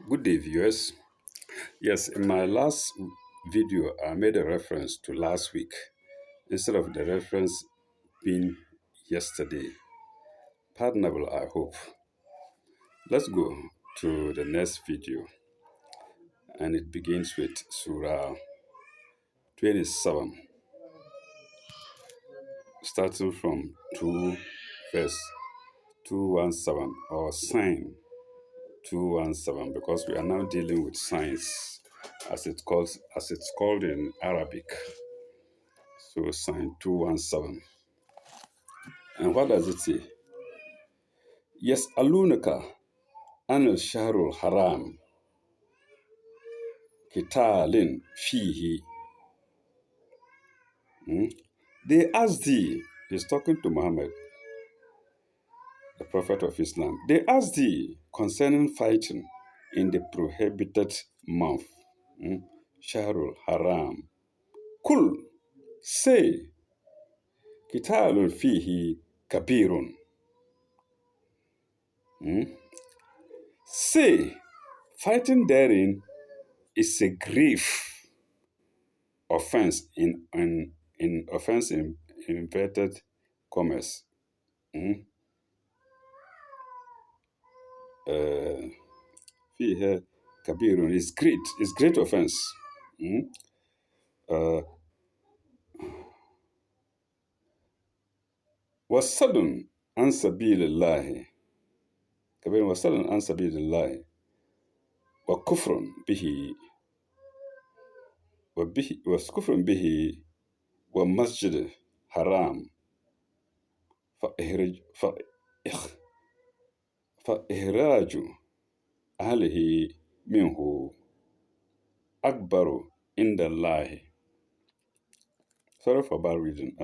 Good day, viewers. Yes, in my last video, I made a reference to last week instead of the reference being yesterday. Pardonable, I hope. Let's go to the next video, and it begins with Surah 27, starting from 2 verse 217 or sign 217, because we are now dealing with signs as it's called in Arabic. So sign 217. And what does it say? Yes, alunaka anil shahrul haram kitalin fihi. They asked thee, he's talking to Muhammad, the prophet of Islam. They asked thee concerning fighting in the prohibited month, shahrul haram. Kul, say, kitalun fihi kabirun. Say, fighting therein is a grave offense in offense in inverted commas. فيها كبير is great offense. وصد عن سبيل الله كبير وصد عن سبيل الله وكفر به وكفر به ومسجد حرام فإخراج أهله منه أكبر عند الله. Sorry for bad reading.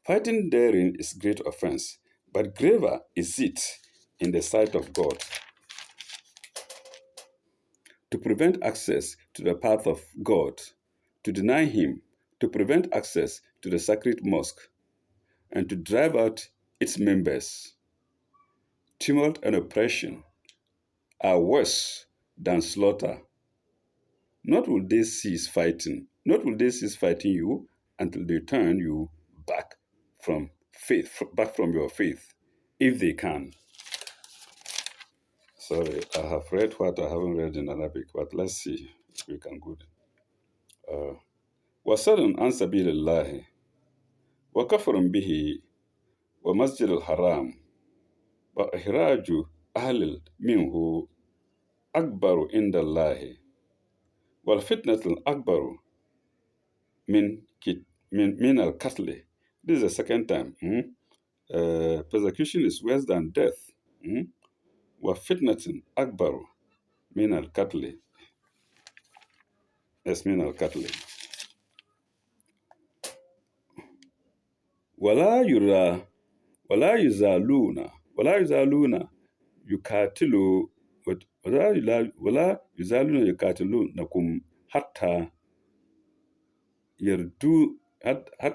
Fighting therein is great offense, but graver is it in the sight of God to prevent access to the path of God, to deny Him, to prevent access to the sacred mosque, and to drive out its members. Tumult and oppression are worse than slaughter. Not will they cease fighting you until they turn you back from your faith, if they can. Sorry, I have read what I haven't read in Arabic, but let's see if we can go there. وَصَدٌ عَنْ سَبِيلِ اللَّهِ وَكَفْرٌ بِهِ وَمَسْجِدِ الْحَرَامِ وَإِخْرَاجُ أَهْلِ مِنْهُ أَكْبَرُ عِنْدَ اللَّهِ وَالْفِتْنَةُ الْأَكْبَرُ من القتل. This is the second time. Persecution is worse than death. وَفِتْنَةٌ أَكْبَرُ من القتل. Yes, من القتل. ولا يزالون يقاتلونكم حتى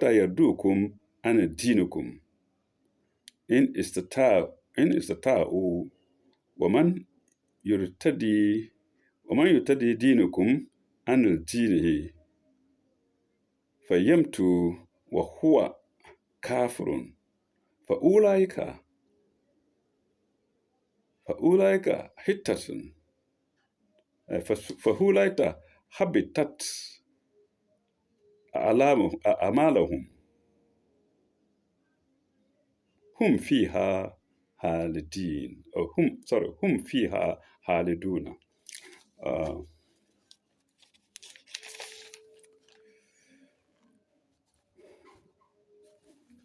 يردوكم عن دينكم إن استطاعوا ومن يرتدي دينكم عن دينه فيمت وهو كافر فأولئك حبطت أعمالهم هم فيها خالدين هم فيها خالدون.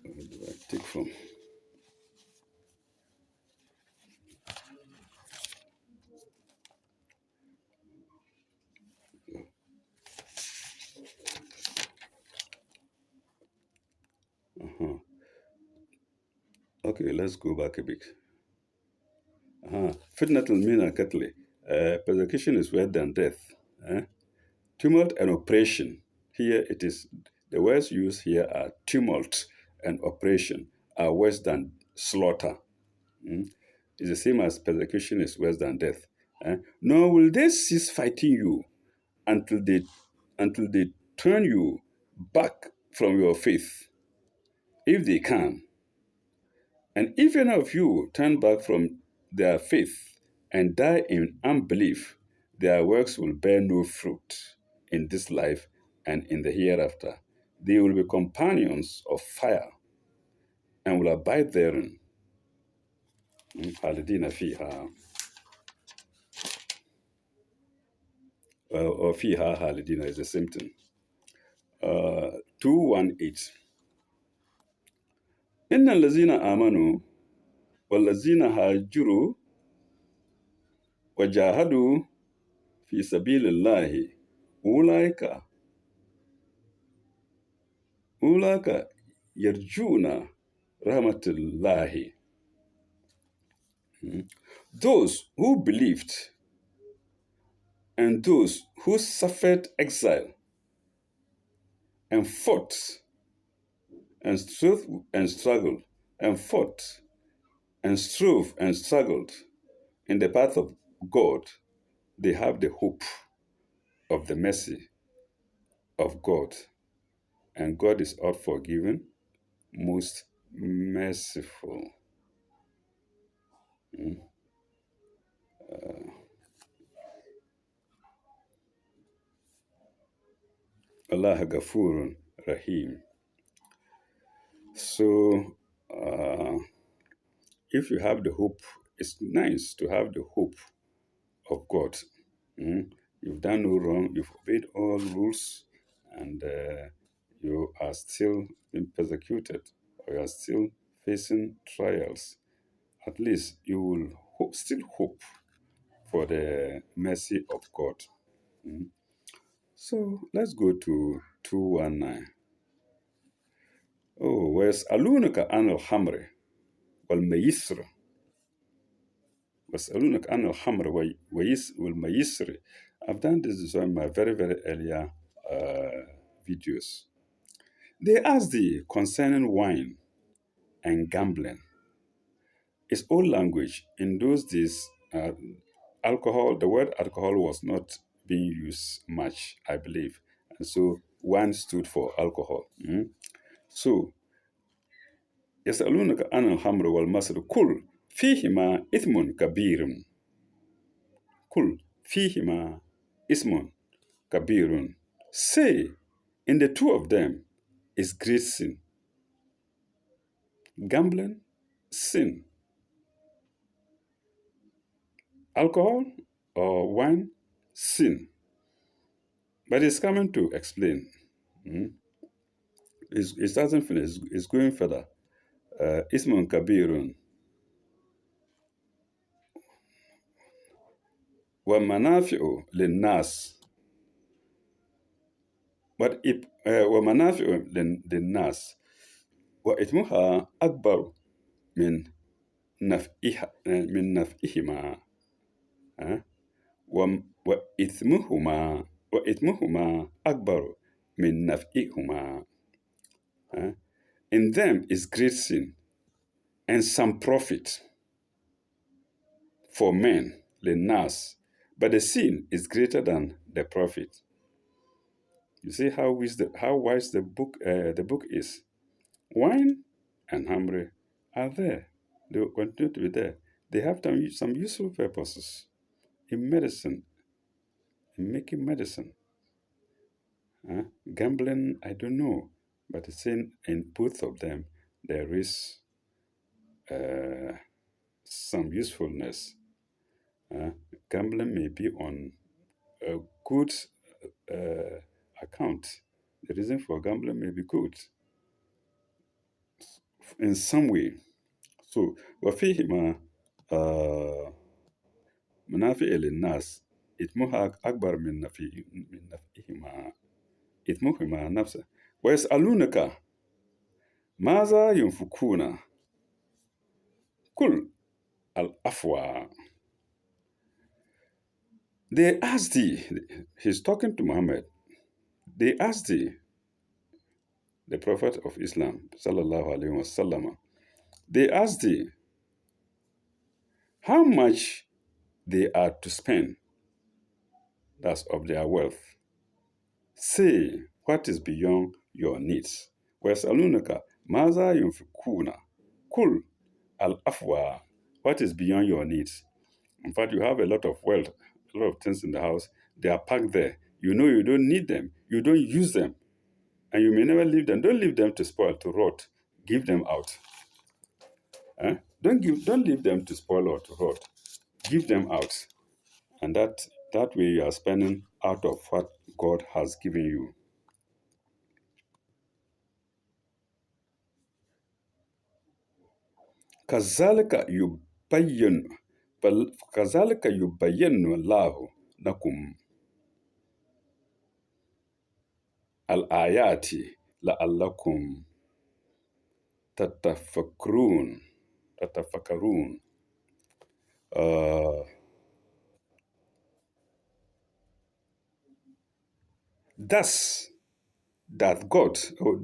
Where do I take from? Okay, let's go back a bit. Fitnatul mina katli. Persecution is worse than death. Tumult and oppression. Here it is, the words used here are tumult and oppression are worse than slaughter. It's the same as persecution is worse than death. Nor will they cease fighting you until they turn you back from your faith, if they can. And if any of you turn back from their faith and die in unbelief, their works will bear no fruit in this life and in the hereafter. They will be companions of fire and will abide therein. خالدين فيها or فيها خالدين is the same thing. 218. إن الذين آمنوا والذين هاجروا وجاهدوا في سبيل الله أولئك يرجون رحمة الله. Those who believed and those who suffered exile and fought and struggled and fought and strove and struggled in the path of God, they have the hope of the mercy of God. And God is all forgiving, most merciful. Allah Ghafurun Rahim. So, if you have the hope, it's nice to have the hope of God. You've done no wrong, you've obeyed all rules, and you are still being persecuted, or you are still facing trials. At least you will still hope for the mercy of God. So let's go to 219. ويسألونك عن الخمر والميسر. ويسألونك عن الخمر والميسر. I've done this in my very, very earlier videos. They asked thee concerning wine and gambling. It's old language. In those days, alcohol, the word alcohol was not being used much, I believe. And so wine stood for alcohol. So, يسألونك عن الخمر والميسر قل فيهما إثم كبير. قل فيهما إثم كبير. Say, in the two of them is great sin. Gambling, sin. Alcohol or wine, sin. But it's coming to explain. It doesn't finish. It's going further. Ismun kabirun wa manafi'u linnas. But wa manafi'u linnas wa itmuha akbar min naf'ihima. وإثمهما أكبر من نفعهما. In them is great sin and some profit for men, linnas, but the sin is greater than the profit. You see how wise the book is. Wine and hamre are there. They will continue to be there. They have some useful purposes in medicine, in making medicine. Gambling, I don't know, but it's in both of them there is some usefulness. Gambling may be on a good account. The reason for gambling may be good in some way. So, وفيهما منافع للناس إثمها أكبر من نفعهما إثمهما نفسه ويسألونك ماذا ينفقون قل العفو. They asked thee, he's talking to Muhammad, they asked thee, the Prophet of Islam, sallallahu alaihi wasallam, they asked thee, how much they are to spend, that's of their wealth. Say what is beyond your needs. وَيَسْأَلُونَكَ مَاذَا يُنْفِقُونَ Kul al-afwa, what is beyond your needs. In fact, you have a lot of wealth, a lot of things in the house. They are packed there. You know you don't need them. You don't use them. And you may never leave them. Don't leave them to spoil, to rot. Give them out. Don't leave them to spoil or to rot. Give them out. And that way you are spending out of what God has given you. كذلك يبين كذلك يبين الله لكم الآيات لعلكم تتفكرون. Uh, thus that God,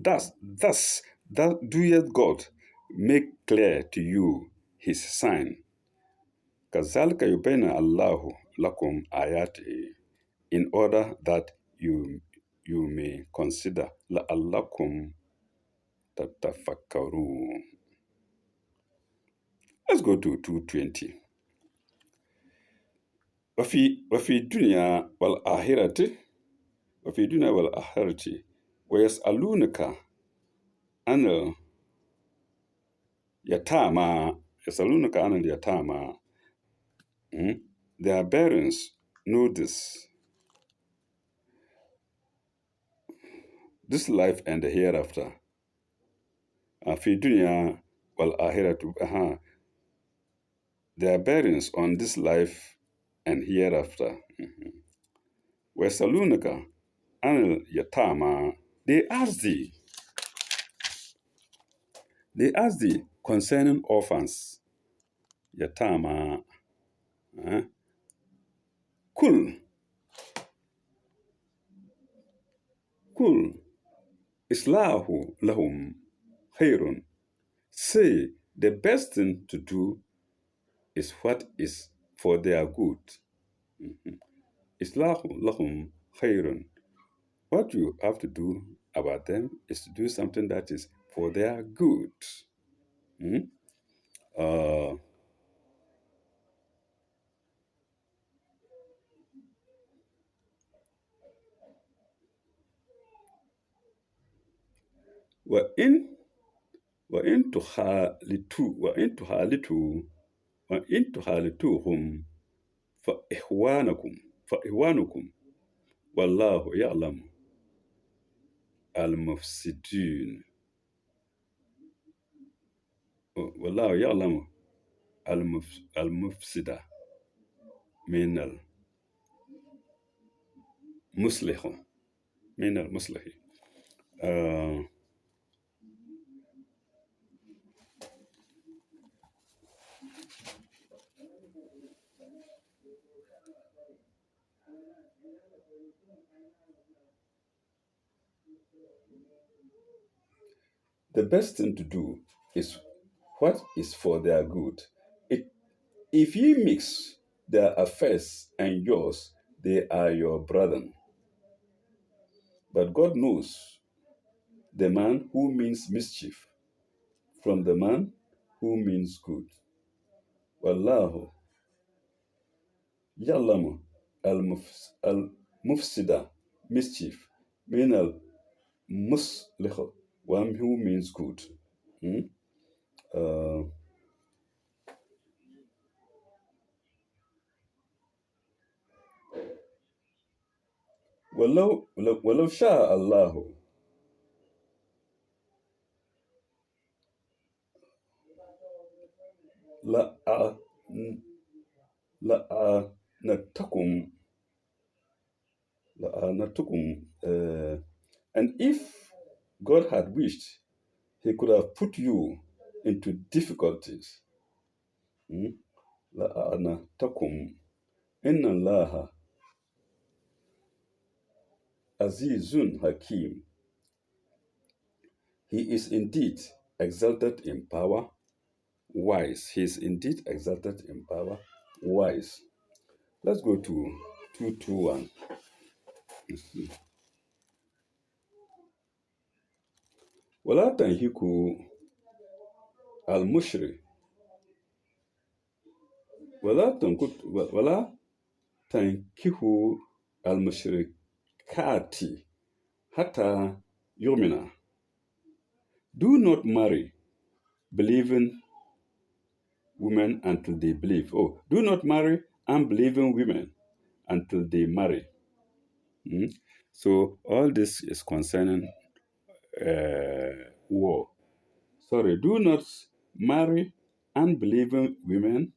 thus that doeth God make clear to you his sign. كذلك يبين الله لكم آياته, in order that you may consider لعلكم تتفكرون. Let's go to 220. وفي الدنيا والآخرة ويسألونك عن اليتامى Their parents know this life and the hereafter. في الدنيا والآخرة Their parents on this life and hereafter. ويسألونك عن اليتامى They ask thee concerning orphans. Yatama. Kul islahu lahum khairun. Say the best thing to do is what is for their good. Islahu lahum khairun. What you have to do about them is to do something that is for their good. وإن وإن تخالطوهم فإخوانكم والله يعلم المفسدين والله يعلم المفسد من المصلح من المصلح. The best thing to do is what is for their good. If you mix their affairs and yours, they are your brethren. But God knows the man who means mischief from the man who means good. Wallahu ya'lamu al-mufsida, mischief, min al-muslih, one who means good. ولو شاء الله لأعنتكم and if God had wished, he could have put you into difficulties. لأعنتكم إن الله Azizun Hakim. He is indeed exalted in power, wise. He is indeed exalted in power, wise. Let's go to 221. ولا تنهكوا المشرك ولا تنكحوا المشركات حتى يؤمنا. Do not marry believing women until they believe. Oh, do not marry unbelieving women until they marry. Mm? So all this is concerning war. Sorry, do not marry unbelieving women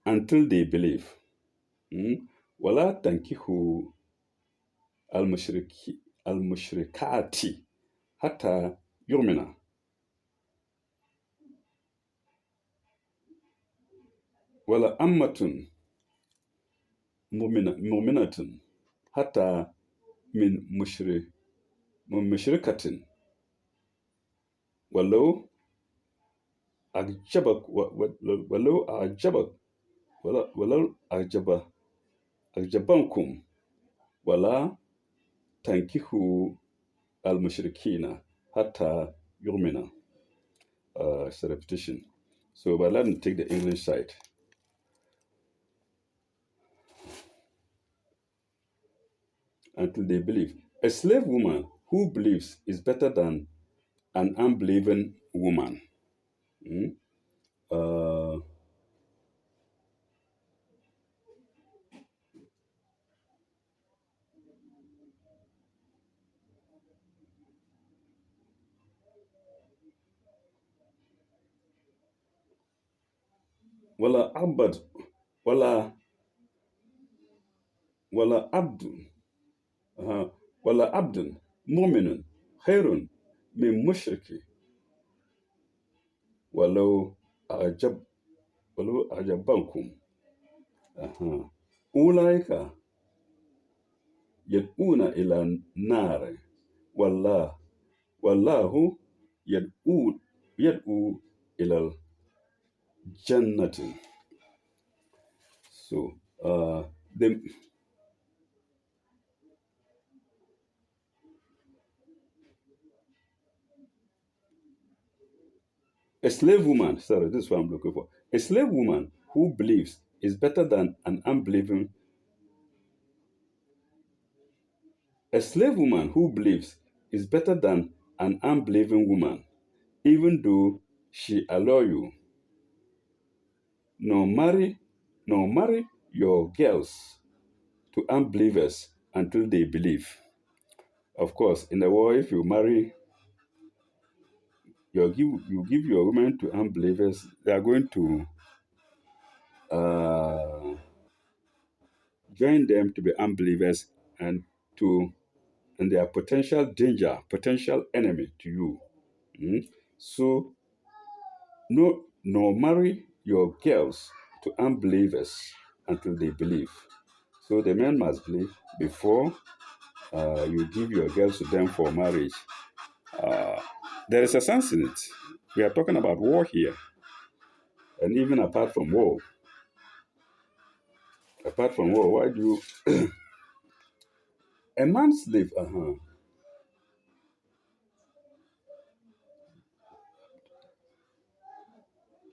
until they believe. Mm? ولا تنكحوا المشركات حتى يؤمنا. ولا أمة مؤمنة حتى من مشركة ولو أعجبك ولو أعجبك ولو أعجبكم ولا تنكحوا المشركين حتى يؤمنا. It's a repetition. So, but let me take the English side. Until they believe. A slave woman who believes is better than an unbelieving woman. Mm? Uh, ولا عبد ولا ولا عبد ولا عبد مؤمن خير من مشرك ولو أعجب ولو أعجبكم. أولئك يدعون إلى النار والله يدعو إلى الجنة. So the a slave woman, sorry, this is what I'm looking for. A slave woman who believes is better than an unbelieving. A slave woman who believes is better than an unbelieving woman, even though she allow you. No marry, no marry your girls to unbelievers until they believe. Of course, in the war, if you marry, you give your women to unbelievers, they are going to uh, join them to be unbelievers and to and they are potential danger, potential enemy to you. Mm? So no marry your girls to unbelievers until they believe. So the men must believe before you give your girls to them for marriage. Uh, there is a sense in it. We are talking about war here, and even apart from war, why do a man slave?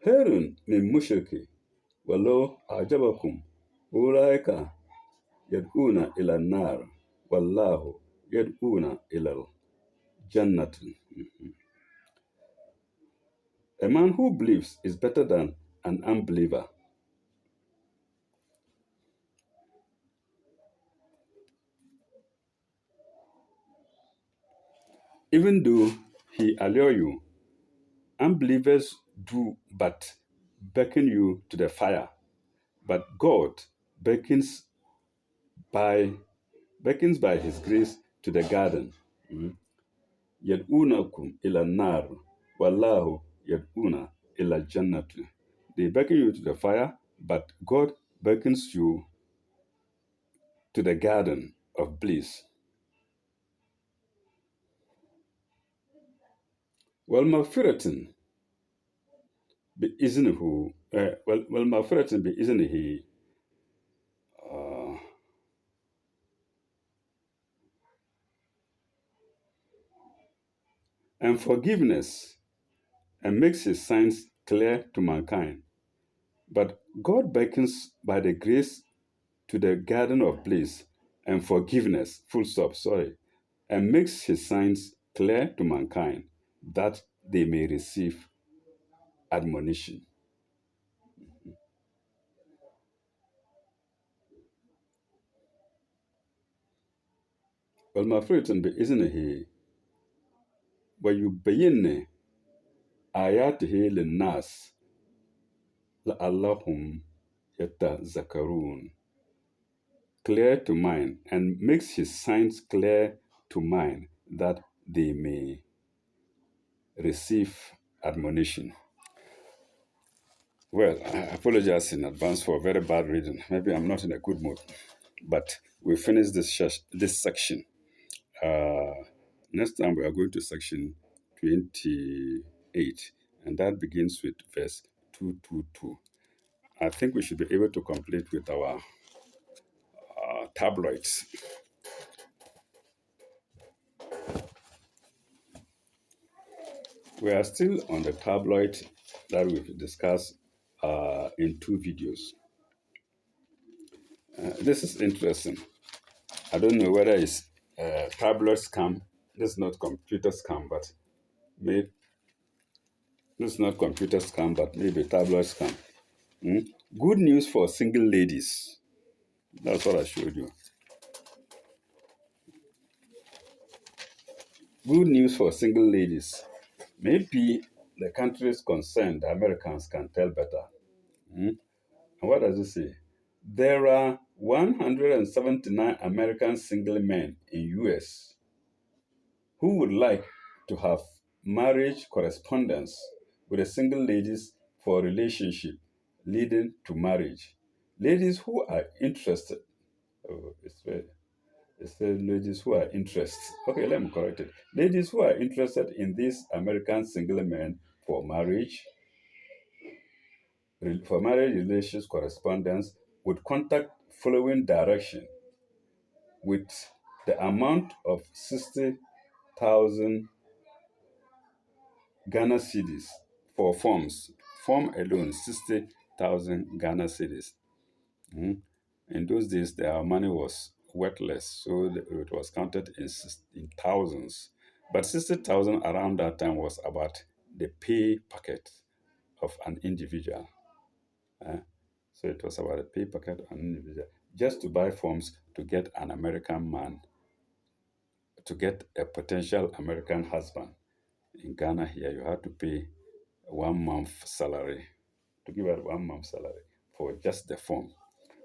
هارون من مشركي ولو أعجبكم أولئك يدعون إلى النار والله يدعون إلى الجنة. A man who believes is better than an unbeliever. Even though he allure you, unbelievers do but beckon you to the fire. But God beckons by his grace to the garden. يدعونكم إلى النار والله يدعونا إلى الجنة. They beckon you to the fire, but God beckons you to the garden of bliss. والمغفرة بإذنه والمغفرة بإذنه and forgiveness, and makes his signs clear to mankind. But God beckons by the grace to the garden of bliss and forgiveness, full stop, sorry, and makes his signs clear to mankind that they may receive admonition. والمفروض بإذنه ويبين آياته للناس لعلهم يتذكرون. Clear to mind, and makes his signs clear to mind that they may receive admonition. Well, I apologize in advance for a very bad reading. Maybe I'm not in a good mood, but we finished this section. Uh, Next time we are going to section 28, and that begins with verse 222. I think we should be able to complete with our tabloids. We are still on the tabloid that we've discussed in two videos. This is interesting. I don't know whether it's tabloid scam. This is not computer scam, but maybe this is not computer scam, but maybe tabloid scam. Good news for single ladies. That's what I showed you. Good news for single ladies. Maybe the countries concerned, the Americans, can tell better. And what does it say? There are 179 American single men in US who would like to have marriage correspondence with the single ladies for a relationship leading to marriage. Ladies who are interested. Oh, it says ladies who are interested. Okay, let me correct it. Ladies who are interested in these American single men for marriage relations correspondence would contact following direction with the amount of 60,000 Ghana cedis for forms. Form alone, 60,000 Ghana cedis. In those days, our money was worthless, so it was counted in thousands. But 60,000 around that time was about the pay packet of an individual. So it was about a pay packet of an individual just to buy forms to get an American man, to get a potential American husband. In Ghana here, you had to pay 1 month salary, to give out 1 month salary for just the form.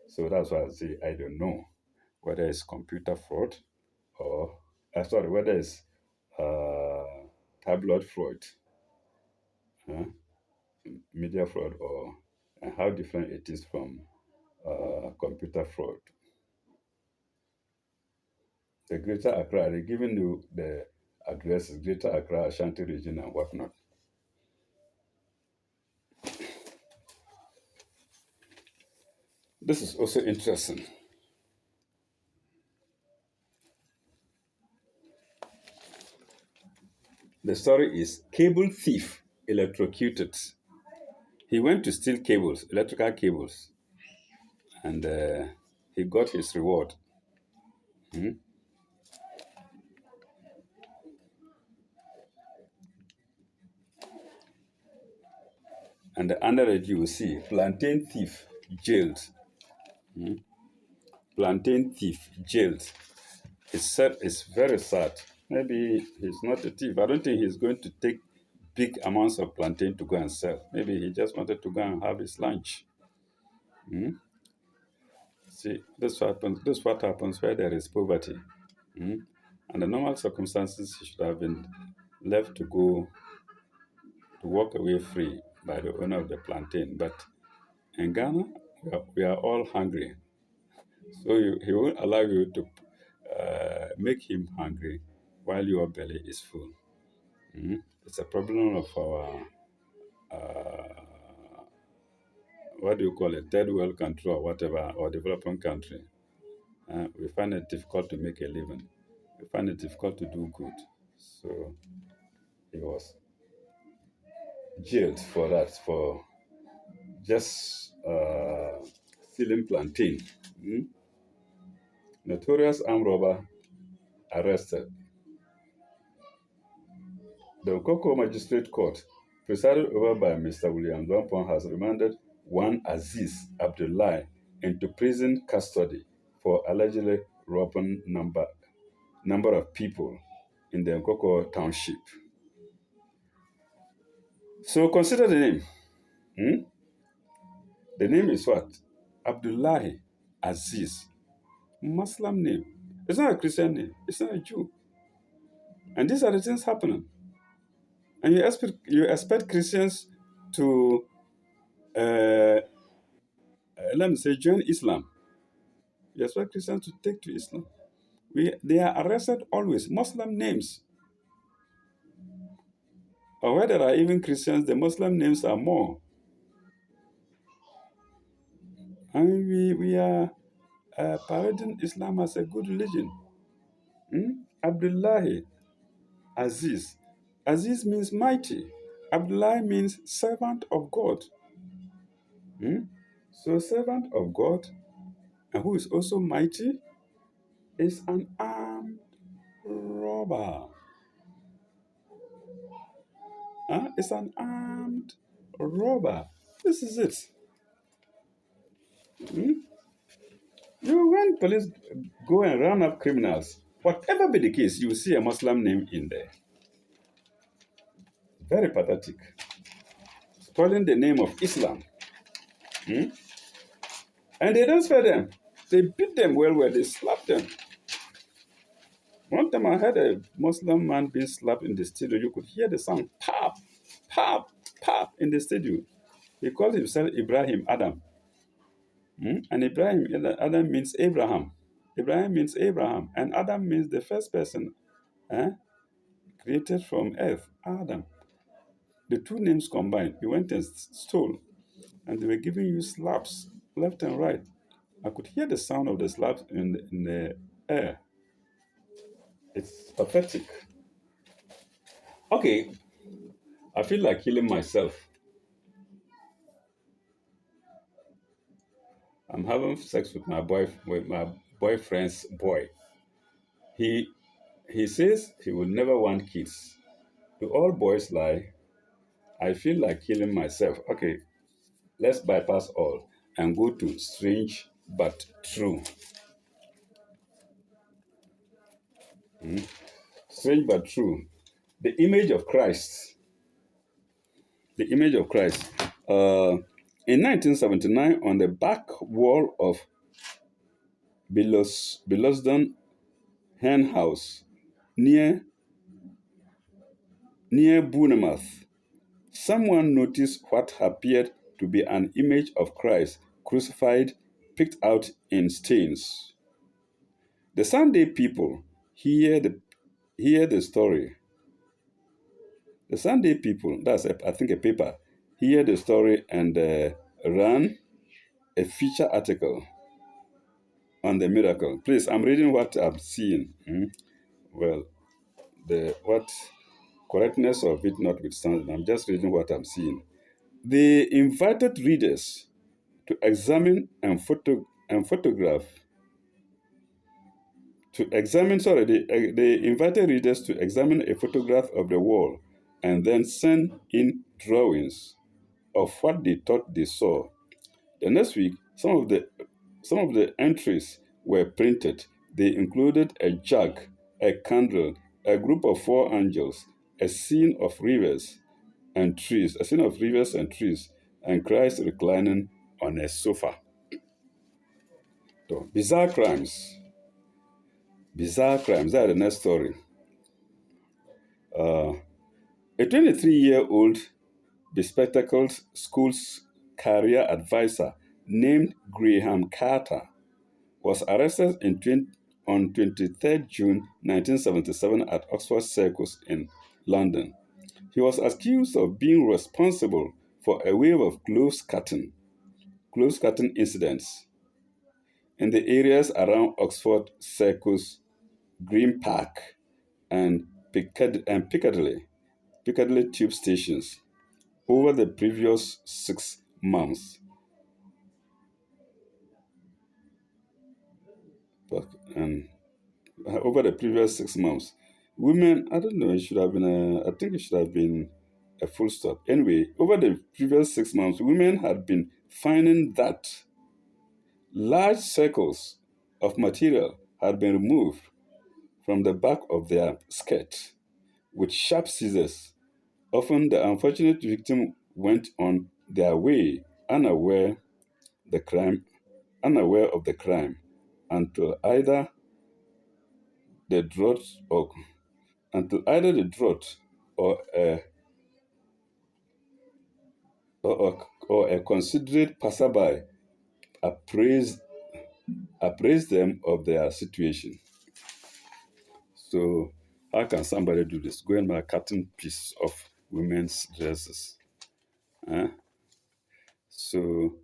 So that's why I say I don't know whether it's computer fraud or, whether it's tabloid fraud, uh, media fraud, or how different it is from computer fraud. The Greater Accra, they're giving you the addresses, Greater Accra, Ashanti region, and whatnot. This is also interesting. The story is cable thief electrocuted. He went to steal cables, electrical cables, and he got his reward. And under it, you will see plantain thief jailed. Plantain thief jailed. It's very sad. Maybe he's not a thief. I don't think he's going to take big amounts of plantain to go and sell. Maybe he just wanted to go and have his lunch. See, this is what happens where there is poverty. Under normal circumstances, he should have been left to go to walk away free by the owner of the plantain. But in Ghana, we are all hungry. So he won't allow you to make him hungry while your belly is full. It's a problem of our, what do you call it, third world country or whatever, or developing country. We find it difficult to make a living. We find it difficult to do good. So He was jailed for that, for just stealing plantain. Mm? Notorious armed robber arrested. The Okoko Magistrate Court, presided over by Mr. William Dwampong, has remanded one Aziz Abdullahi into prison custody for allegedly robbing number of people in the Nkoko township. So consider the name. Hmm? The name is what? Abdullahi Aziz. Muslim name. It's not a Christian name. It's not a Jew. And these are the things happening. And you expect Christians to let me say join Islam. You expect Christians to take to Islam. They are arrested always. Muslim names. Or where there are even Christians, the Muslim names are more. And we are parading Islam as a good religion. Abdullahi Aziz. Aziz means mighty. Abdullah means servant of God. So servant of God, and who is also mighty, is an armed robber. It's an armed robber. This is it. When police go and round up criminals, whatever be the case, you will see a Muslim name in there. Very pathetic. Spoiling the name of Islam. And they don't spare them. They beat them well. They slap them. One time I heard a Muslim man being slapped in the studio. You could hear the sound, pop, pop, pop in the studio. He called himself Ibrahim AdaM. And Ibrahim, AdaM means Abraham. Ibrahim means Abraham. And AdaM means the first person created from earth, Adam. The two names combined, he went and stole. And they were giving you slaps left and right. I could hear the sound of the slaps in the air. It's pathetic. Okay, I feel like killing myself. I'm having sex with my boyfriend's boy. He he says he will never want kids. Do all boys lie? I feel like killing myself. Okay, let's bypass all and go to strange but true. Strange but true. The image of Christ. The image of Christ. In 1979, on the back wall of Billosdon Hen House near Bournemouth, someone noticed what appeared to be an image of Christ crucified, picked out in stains. The Sunday people hear the story. The Sunday people, I think a paper, hear the story and ran a feature article on the miracle. Please, I'm reading what I'm seeing. Well, the what correctness of it notwithstanding, I'm just reading what I'm seeing. They invited readers to examine and photograph. They invited readers to examine a photograph of the wall and then send in drawings of what they thought they saw. The next week, some of the entries were printed. They included a jug, a candle, a group of four angels, a scene of rivers and trees, and Christ reclining on a sofa. So, bizarre crimes. Bizarre crimes. That's the next story. A 23-year-old bespectacled school's career advisor named Graham Carter was arrested on 23rd June 1977 at Oxford Circus in London. He was accused of being responsible for a wave of close curtain incidents in the areas around Oxford Circus, Green Park, and Piccadilly. Piccadilly tube stations over the previous 6 months. And over the previous 6 months, women, I don't know, it should have been I think it should have been a full stop. Anyway, over the previous 6 months, women had been finding that large circles of material had been removed from the back of their skirt with sharp scissors. Often the unfortunate victim went on their way the crime unaware of the crime until the drought or either the drought or a considerate passerby appraised appraised them of their situation. So how can somebody do this? Go and buy a cutting piece of women's dresses. Huh? So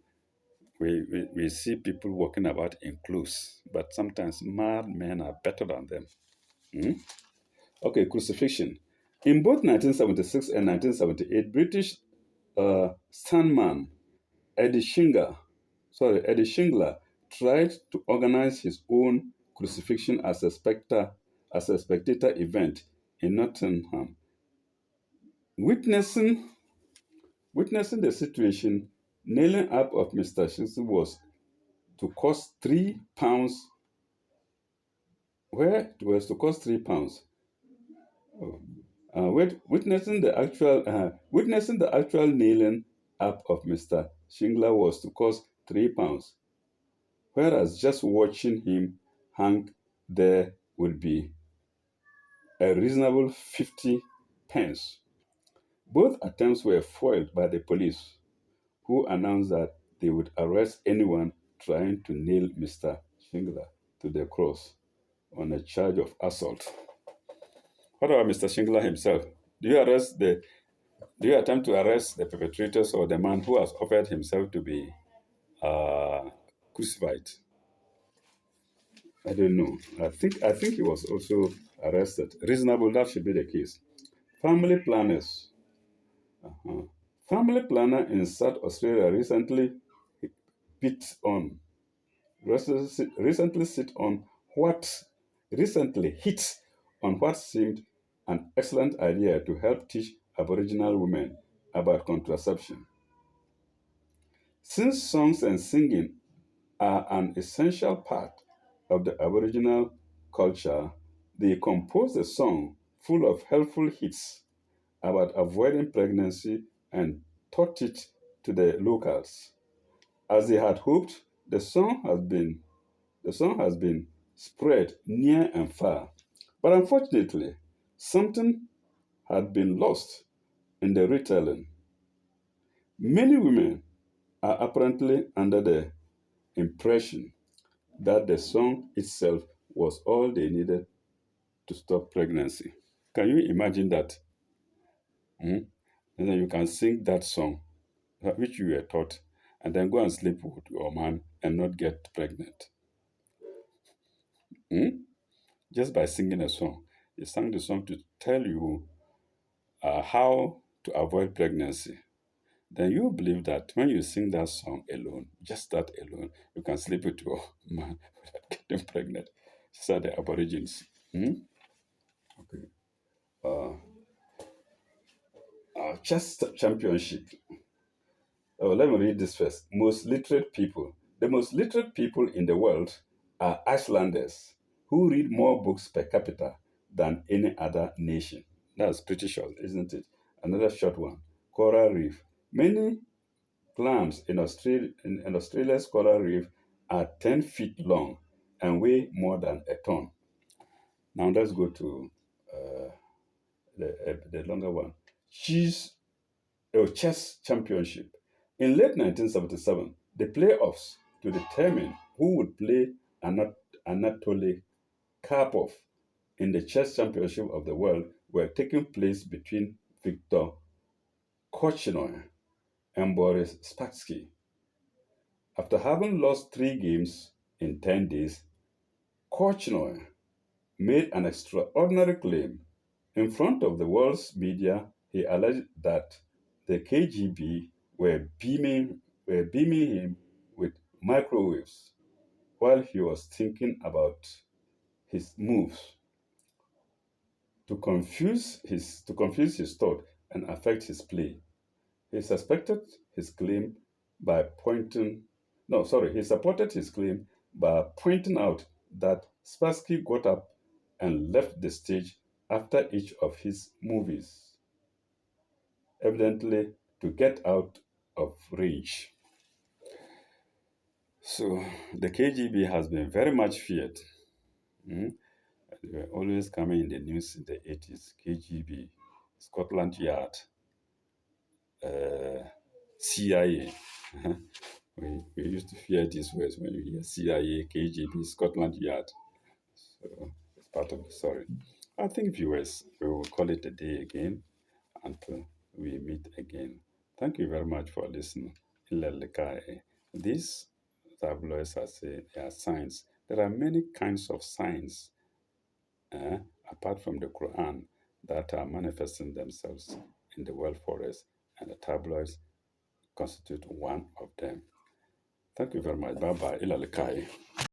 we see people walking about in clothes, but sometimes mad men are better than them. Hmm? Okay, crucifixion. In both 1976 and 1978, British stuntman Eddie Shingler, Eddie Shingler tried to organize his own crucifixion as a spectator event in Nottingham. Witnessing, witnessing the situation, nailing up of Mr. Shingler was to cost £3, where it was to cost £3. Oh. Witnessing the actual nailing up of Mr. Shingler was to cost £3, whereas just watching him hang there would be a reasonable 50 pence. Both attempts were foiled by the police, who announced that they would arrest anyone trying to nail Mr. Shingler to the cross on a charge of assault. What about Mr. Shingler himself? Do you attempt to arrest the perpetrators or the man who has offered himself to be uh, crucified? I don't know. I think he was also arrested. Reasonable, that should be the case. Family planners. Uh, Family planner in South Australia hit on recently sit on what recently hit on what seemed an excellent idea to help teach Aboriginal women about contraception. Since songs and singing are an essential part of the Aboriginal culture, they composed a song full of helpful hits about avoiding pregnancy and taught it to the locals. As they had hoped, the song has been spread near and far. But unfortunately, something had been lost in the retelling. Many women are apparently under the impression that the song itself was all they needed to stop pregnancy. Can you imagine that? Hmm? And then you can sing that song, which you were taught, and then go and sleep with your man and not get pregnant. Hmm? Just by singing a song. He sang the song to tell you how to avoid pregnancy. Then you believe that when you sing that song alone, just that alone, you can sleep with your man without getting pregnant. These are the Aborigines. Hmm? Okay. Uh, Chess championship. Oh, let me read this first. Most literate people. The most literate people in the world are Icelanders, who read more books per capita than any other nation. That's pretty short, isn't it? Another short one. Coral reef. Many clams in Australia's coral reef are 10 feet long and weigh more than a ton. Now let's go to the longer one. Cheese Chess Championship. In late 1977, the playoffs to determine who would play Anatoly Karpov in the Chess Championship of the World were taking place between Viktor Korchnoi and Boris Spassky. After having lost 3 games in 10 days, Korchnoi made an extraordinary claim in front of the world's media He alleged that the KGB were beaming him with microwaves while he was thinking about his moves to confuse his thought and affect his play. He suspected his claim by pointing no, sorry, he supported his claim by pointing out that Spassky got up and left the stage after each of his movies, evidently to get out of range. So the KGB has been very much feared. Mm. They were always coming in the news in the 80s. KGB, Scotland Yard, uh, CIA. We used to fear these words when you hear CIA, KGB, Scotland Yard. So it's part of the story. I think, viewers, we will call it a day again until we meet again. Thank you very much for listening. Ilelekae. These tabloids are saying they are signs. There are many kinds of signs, uh, apart from the Quran, that are manifesting themselves in the world forest, and the tabloids constitute one of them. Thank you very much. Bye bye. Ilalikai.